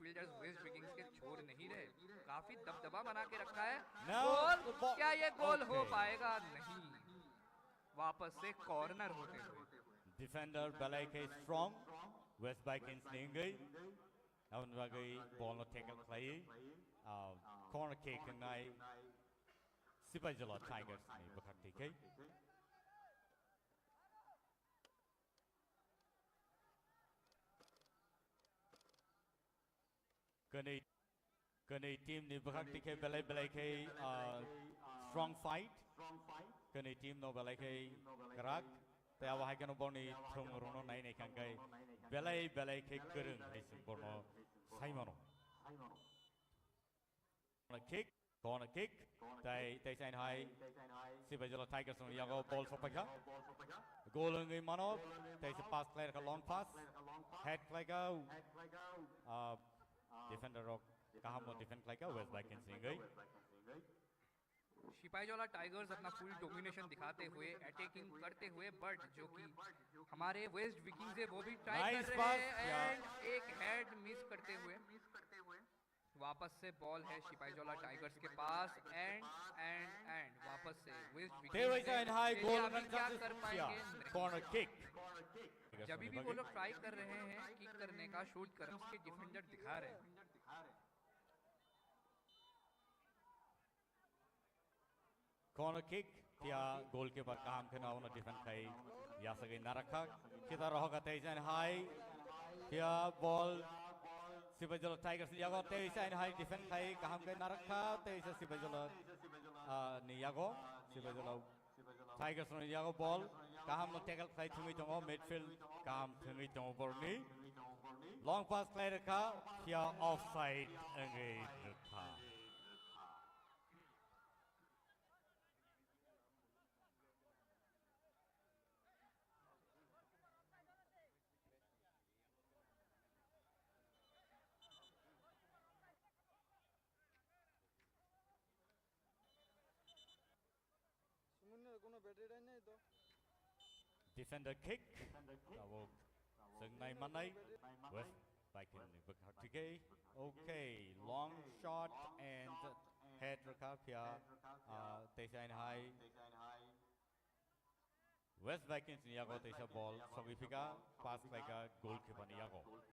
Midfielders waste Vikings के छोड़ नहीं रहे, काफी दबदबा बना के रखा है। No, the goal, ball. क्या ये गोल हो Okay. पाएगा? नहीं, वापस से कॉर्नर होते हुए। Defender Balaike strong. West Vikings Ningai. Aun bagai ball no tackle play. Corner kick ngai. Sipajala Tigers ni bakakti kai. Kani team ni bakakti kai belai kai strong fight. Kani team no belai kai kerak. Te awak kan boni thung rono nai nai kan kai belai kai kereng isim bono saimano. Corner kick. They sign high. Sipajala Tigers no yago ball for paka. Goal ngai mano. They se pass play a long pass. Head play go. Defender rock. Kahamo defend play go. West Vikings ngai. Sepahijala tigers अपना full domination दिखाते हुए attacking करते हुए, but जो कि हमारे waste Vikings है वो भी ट्राई कर रहे हैं एंड एक हेड मिस करते हुए वापस से बॉल है सिपाहीजोला टाइगर्स के पास एंड वापस से वेस्ट विकिंग्स क्या कर पाएंगे? Corner kick. जब भी वो लोग ट्राई कर रहे हैं किक करने का, शूट कर उसके डिफेंडर दिखा रहे हैं। Corner kick dia goalkeeper kaham kena ona defend kai ya sagai naraka kita rohoga teisan high dia ball Sipajala Tigers yago teisan high defend kai kaham kai naraka teisa Sipajala ni yago Sipajala Tigers no yago ball kaham no tackle kai thungi tongo midfield kaham thungi tongo borni long pass play raka dia offside angai raka. Defender kick. Sengnai manai. West Vikings. Okay, long shot and head recapia. Teisain high. West Vikings niago teisa ball. Sogifika pass like a goalkeeper niago.